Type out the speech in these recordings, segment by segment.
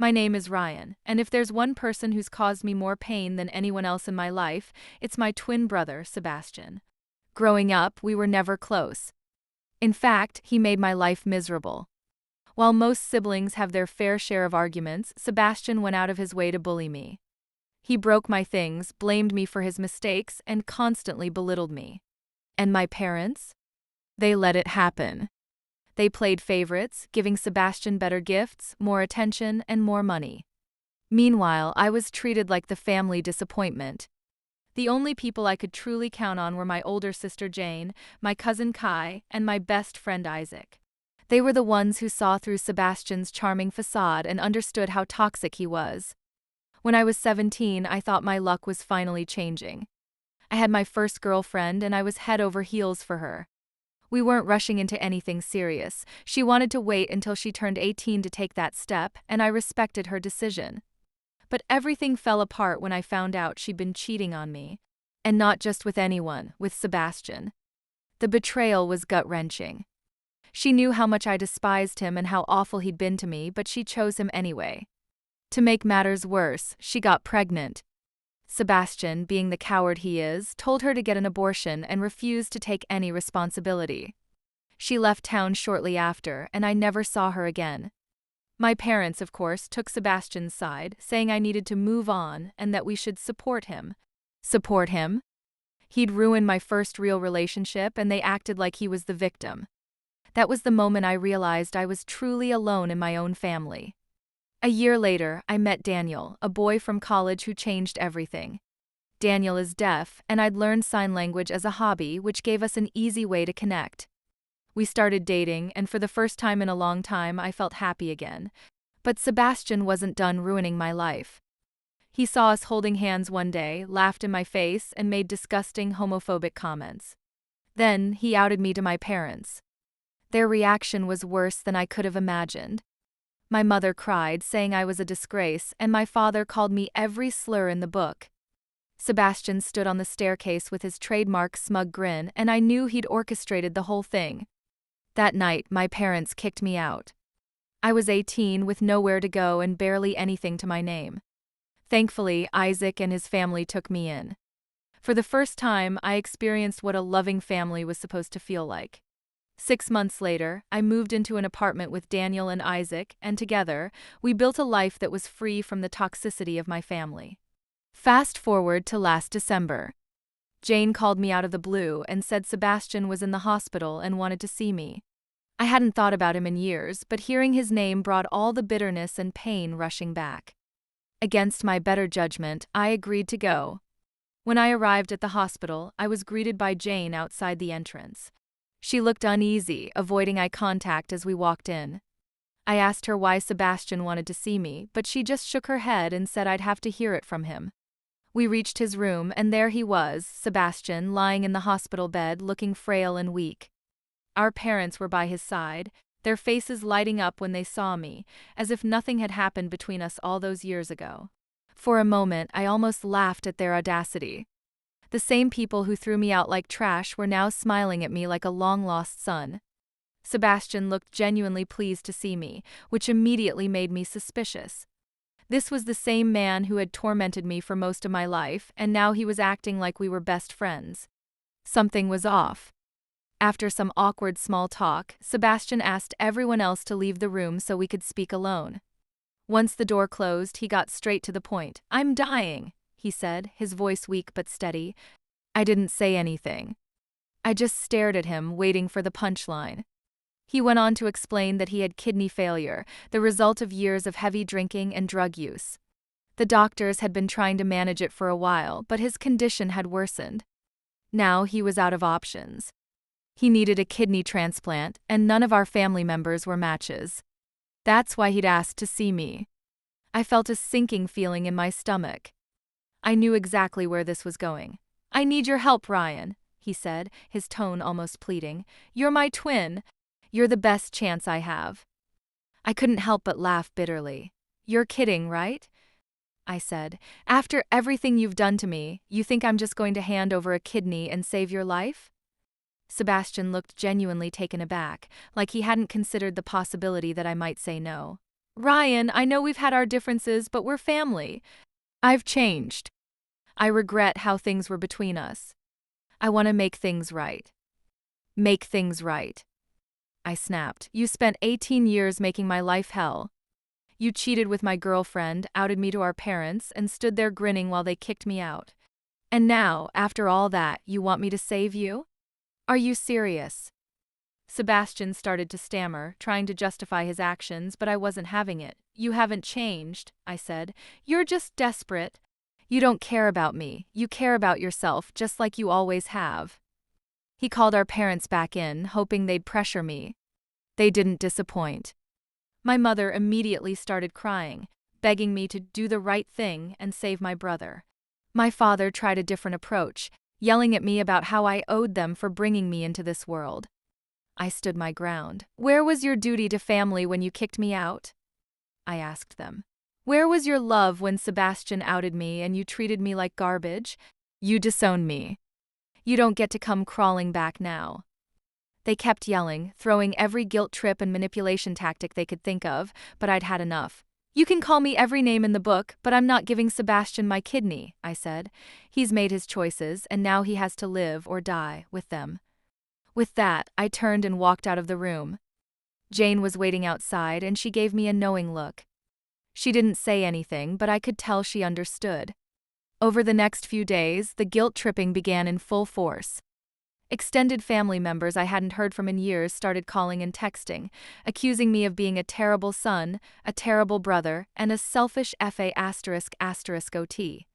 My name is Ryan, and if there's one person who's caused me more pain than anyone else in my life, it's my twin brother, Sebastian. Growing up, we were never close. In fact, he made my life miserable. While most siblings have their fair share of arguments, Sebastian went out of his way to bully me. He broke my things, blamed me for his mistakes, and constantly belittled me. And my parents? They let it happen. They played favorites, giving Sebastian better gifts, more attention, and more money. Meanwhile, I was treated like the family disappointment. The only people I could truly count on were my older sister Jane, my cousin Kai, and my best friend Isaac. They were the ones who saw through Sebastian's charming facade and understood how toxic he was. When I was 17, I thought my luck was finally changing. I had my first girlfriend and I was head over heels for her. We weren't rushing into anything serious. She wanted to wait until she turned 18 to take that step, and I respected her decision. But everything fell apart when I found out she'd been cheating on me. And not just with anyone, with Sebastian. The betrayal was gut-wrenching. She knew how much I despised him and how awful he'd been to me, but she chose him anyway. To make matters worse, she got pregnant. Sebastian, being the coward he is, told her to get an abortion and refused to take any responsibility. She left town shortly after, and I never saw her again. My parents, of course, took Sebastian's side, saying I needed to move on and that we should support him. Support him? He'd ruined my first real relationship, and they acted like he was the victim. That was the moment I realized I was truly alone in my own family. A year later, I met Daniel, a boy from college who changed everything. Daniel is deaf, and I'd learned sign language as a hobby, which gave us an easy way to connect. We started dating, and for the first time in a long time, I felt happy again. But Sebastian wasn't done ruining my life. He saw us holding hands one day, laughed in my face, and made disgusting homophobic comments. Then, he outed me to my parents. Their reaction was worse than I could have imagined. My mother cried, saying I was a disgrace, and my father called me every slur in the book. Sebastian stood on the staircase with his trademark smug grin, and I knew he'd orchestrated the whole thing. That night, my parents kicked me out. I was 18 with nowhere to go and barely anything to my name. Thankfully, Isaac and his family took me in. For the first time, I experienced what a loving family was supposed to feel like. 6 months later, I moved into an apartment with Daniel and Isaac, and together, we built a life that was free from the toxicity of my family. Fast forward to last December. Jane called me out of the blue and said Sebastian was in the hospital and wanted to see me. I hadn't thought about him in years, but hearing his name brought all the bitterness and pain rushing back. Against my better judgment, I agreed to go. When I arrived at the hospital, I was greeted by Jane outside the entrance. She looked uneasy, avoiding eye contact as we walked in. I asked her why Sebastian wanted to see me, but she just shook her head and said I'd have to hear it from him. We reached his room, and there he was, Sebastian, lying in the hospital bed, looking frail and weak. Our parents were by his side, their faces lighting up when they saw me, as if nothing had happened between us all those years ago. For a moment, I almost laughed at their audacity. The same people who threw me out like trash were now smiling at me like a long-lost son. Sebastian looked genuinely pleased to see me, which immediately made me suspicious. This was the same man who had tormented me for most of my life, and now he was acting like we were best friends. Something was off. After some awkward small talk, Sebastian asked everyone else to leave the room so we could speak alone. Once the door closed, he got straight to the point. "I'm dying," he said, his voice weak but steady. I didn't say anything. I just stared at him, waiting for the punchline. He went on to explain that he had kidney failure, the result of years of heavy drinking and drug use. The doctors had been trying to manage it for a while, but his condition had worsened. Now he was out of options. He needed a kidney transplant, and none of our family members were matches. That's why he'd asked to see me. I felt a sinking feeling in my stomach. I knew exactly where this was going. "I need your help, Ryan," he said, his tone almost pleading. "You're my twin. You're the best chance I have." I couldn't help but laugh bitterly. "You're kidding, right?" I said. "After everything you've done to me, you think I'm just going to hand over a kidney and save your life?" Sebastian looked genuinely taken aback, like he hadn't considered the possibility that I might say no. Ryan, I know we've had our differences, but we're family. I've changed. I regret how things were between us. I want to make things right. Make things right. I snapped. You spent 18 years making my life hell. You cheated with my girlfriend, outed me to our parents, and stood there grinning while they kicked me out. And now, after all that, you want me to save you? Are you serious? Sebastian started to stammer, trying to justify his actions, but I wasn't having it. You haven't changed, I said. You're just desperate. You don't care about me. You care about yourself, just like you always have. He called our parents back in, hoping they'd pressure me. They didn't disappoint. My mother immediately started crying, begging me to do the right thing and save my brother. My father tried a different approach, yelling at me about how I owed them for bringing me into this world. I stood my ground. Where was your duty to family when you kicked me out? I asked them. Where was your love when Sebastian outed me and you treated me like garbage? You disowned me. You don't get to come crawling back now. They kept yelling, throwing every guilt trip and manipulation tactic they could think of, but I'd had enough. You can call me every name in the book, but I'm not giving Sebastian my kidney, I said. He's made his choices, and now he has to live or die with them. With that, I turned and walked out of the room. Jane was waiting outside, and she gave me a knowing look. She didn't say anything, but I could tell she understood. Over the next few days, the guilt tripping began in full force. Extended family members I hadn't heard from in years started calling and texting, accusing me of being a terrible son, a terrible brother, and a selfish FA***OT.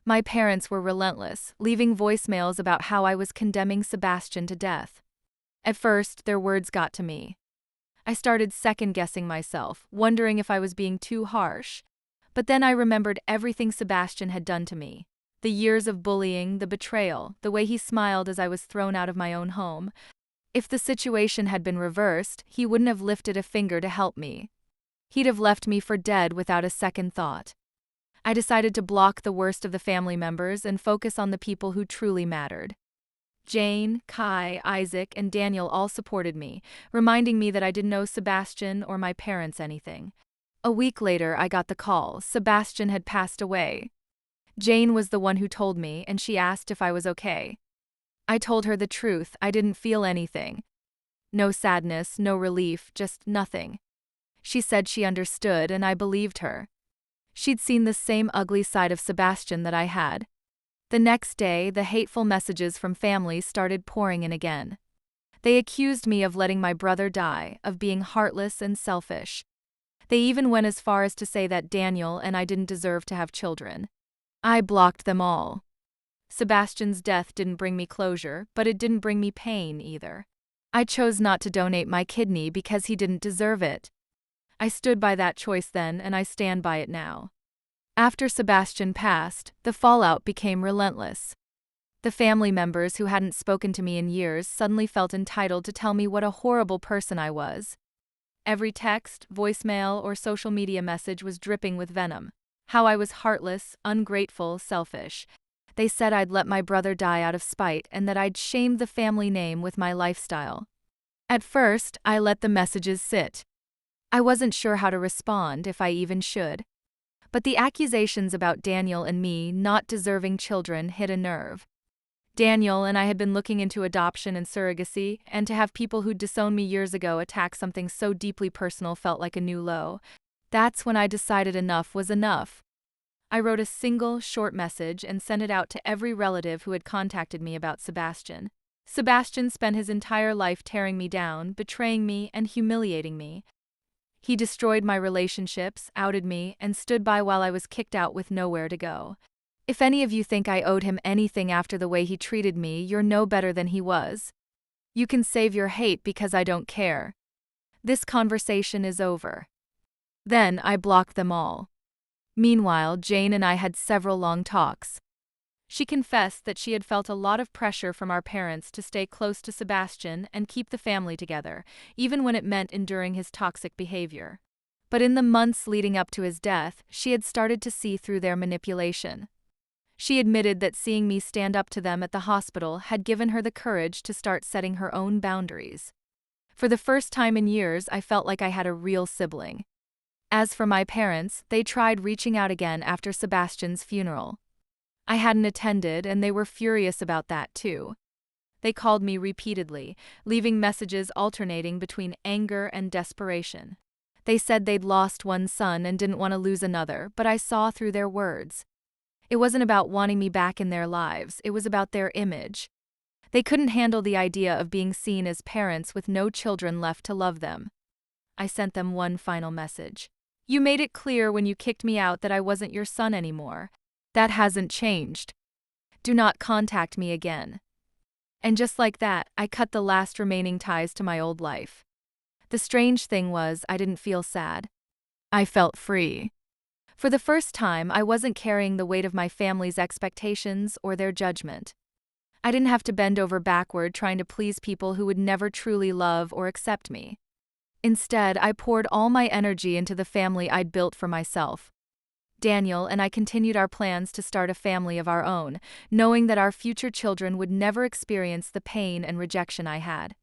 My parents were relentless, leaving voicemails about how I was condemning Sebastian to death. At first, their words got to me. I started second-guessing myself, wondering if I was being too harsh. But then I remembered everything Sebastian had done to me. The years of bullying, the betrayal, the way he smiled as I was thrown out of my own home. If the situation had been reversed, he wouldn't have lifted a finger to help me. He'd have left me for dead without a second thought. I decided to block the worst of the family members and focus on the people who truly mattered. Jane, Kai, Isaac, and Daniel all supported me, reminding me that I didn't owe Sebastian or my parents anything. A week later, I got the call. Sebastian had passed away. Jane was the one who told me, and she asked if I was okay. I told her the truth. I didn't feel anything. No sadness, no relief, just nothing. She said she understood, and I believed her. She'd seen the same ugly side of Sebastian that I had. The next day, the hateful messages from family started pouring in again. They accused me of letting my brother die, of being heartless and selfish. They even went as far as to say that Daniel and I didn't deserve to have children. I blocked them all. Sebastian's death didn't bring me closure, but it didn't bring me pain either. I chose not to donate my kidney because he didn't deserve it. I stood by that choice then, and I stand by it now. After Sebastian passed, the fallout became relentless. The family members who hadn't spoken to me in years suddenly felt entitled to tell me what a horrible person I was. Every text, voicemail, or social media message was dripping with venom. How I was heartless, ungrateful, selfish. They said I'd let my brother die out of spite and that I'd shamed the family name with my lifestyle. At first, I let the messages sit. I wasn't sure how to respond, if I even should. But the accusations about Daniel and me not deserving children hit a nerve. Daniel and I had been looking into adoption and surrogacy, and to have people who'd disowned me years ago attack something so deeply personal felt like a new low. That's when I decided enough was enough. I wrote a single, short message and sent it out to every relative who had contacted me about Sebastian. Sebastian spent his entire life tearing me down, betraying me, and humiliating me. He destroyed my relationships, outed me, and stood by while I was kicked out with nowhere to go. If any of you think I owed him anything after the way he treated me, you're no better than he was. You can save your hate because I don't care. This conversation is over. Then I blocked them all. Meanwhile, Jane and I had several long talks. She confessed that she had felt a lot of pressure from our parents to stay close to Sebastian and keep the family together, even when it meant enduring his toxic behavior. But in the months leading up to his death, she had started to see through their manipulation. She admitted that seeing me stand up to them at the hospital had given her the courage to start setting her own boundaries. For the first time in years, I felt like I had a real sibling. As for my parents, they tried reaching out again after Sebastian's funeral. I hadn't attended, and they were furious about that too. They called me repeatedly, leaving messages alternating between anger and desperation. They said they'd lost one son and didn't want to lose another, but I saw through their words. It wasn't about wanting me back in their lives, it was about their image. They couldn't handle the idea of being seen as parents with no children left to love them. I sent them one final message. You made it clear when you kicked me out that I wasn't your son anymore. That hasn't changed. Do not contact me again. And just like that, I cut the last remaining ties to my old life. The strange thing was, I didn't feel sad. I felt free. For the first time, I wasn't carrying the weight of my family's expectations or their judgment. I didn't have to bend over backward trying to please people who would never truly love or accept me. Instead, I poured all my energy into the family I'd built for myself. Daniel and I continued our plans to start a family of our own, knowing that our future children would never experience the pain and rejection I had.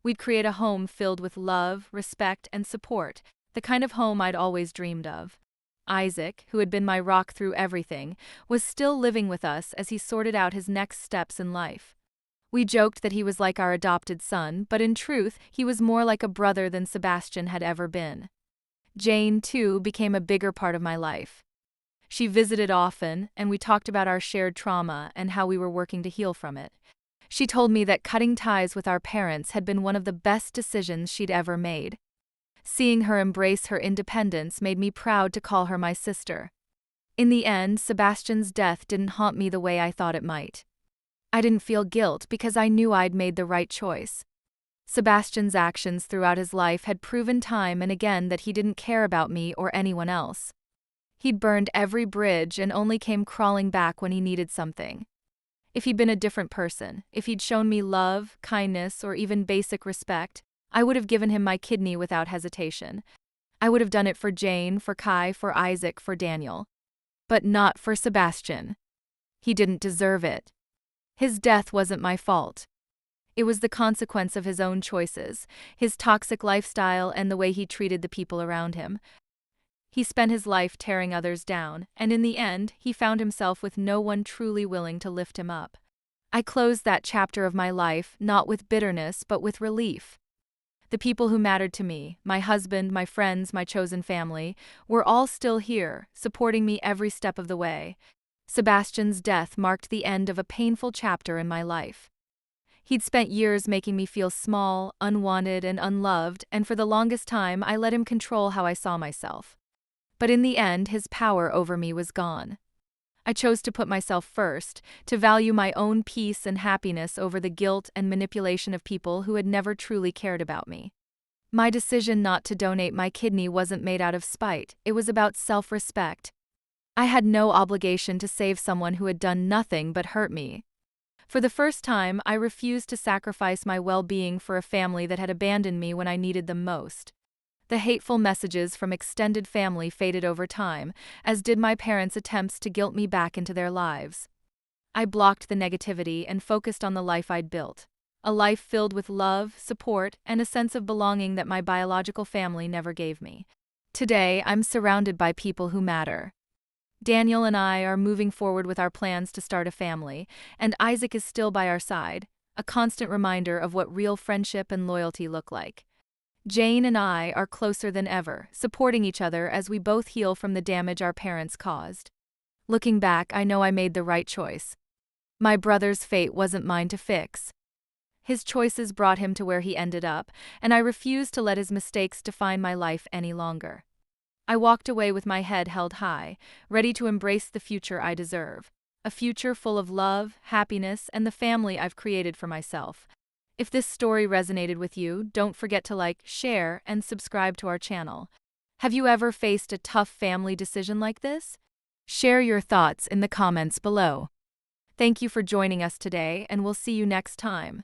We'd create a home filled with love, respect, and support, the kind of home I'd always dreamed of. Isaac, who had been my rock through everything, was still living with us as he sorted out his next steps in life. We joked that he was like our adopted son, but in truth, he was more like a brother than Sebastian had ever been. Jane, too, became a bigger part of my life. She visited often, and we talked about our shared trauma and how we were working to heal from it. She told me that cutting ties with our parents had been one of the best decisions she'd ever made. Seeing her embrace her independence made me proud to call her my sister. In the end, Sebastian's death didn't haunt me the way I thought it might. I didn't feel guilt because I knew I'd made the right choice. Sebastian's actions throughout his life had proven time and again that he didn't care about me or anyone else. He'd burned every bridge and only came crawling back when he needed something. If he'd been a different person, if he'd shown me love, kindness, or even basic respect, I would have given him my kidney without hesitation. I would have done it for Jane, for Kai, for Isaac, for Daniel. But not for Sebastian. He didn't deserve it. His death wasn't my fault. It was the consequence of his own choices, his toxic lifestyle, and the way he treated the people around him. He spent his life tearing others down, and in the end, he found himself with no one truly willing to lift him up. I closed that chapter of my life not with bitterness but with relief. The people who mattered to me, my husband, my friends, my chosen family, were all still here, supporting me every step of the way. Sebastian's death marked the end of a painful chapter in my life. He'd spent years making me feel small, unwanted, and unloved, and for the longest time I let him control how I saw myself. But in the end, his power over me was gone. I chose to put myself first, to value my own peace and happiness over the guilt and manipulation of people who had never truly cared about me. My decision not to donate my kidney wasn't made out of spite, it was about self-respect. I had no obligation to save someone who had done nothing but hurt me. For the first time, I refused to sacrifice my well-being for a family that had abandoned me when I needed them most. The hateful messages from extended family faded over time, as did my parents' attempts to guilt me back into their lives. I blocked the negativity and focused on the life I'd built. A life filled with love, support, and a sense of belonging that my biological family never gave me. Today, I'm surrounded by people who matter. Daniel and I are moving forward with our plans to start a family, and Isaac is still by our side, a constant reminder of what real friendship and loyalty look like. Jane and I are closer than ever, supporting each other as we both heal from the damage our parents caused. Looking back, I know I made the right choice. My brother's fate wasn't mine to fix. His choices brought him to where he ended up, and I refused to let his mistakes define my life any longer. I walked away with my head held high, ready to embrace the future I deserve. A future full of love, happiness, and the family I've created for myself. If this story resonated with you, don't forget to like, share, and subscribe to our channel. Have you ever faced a tough family decision like this? Share your thoughts in the comments below. Thank you for joining us today, and we'll see you next time.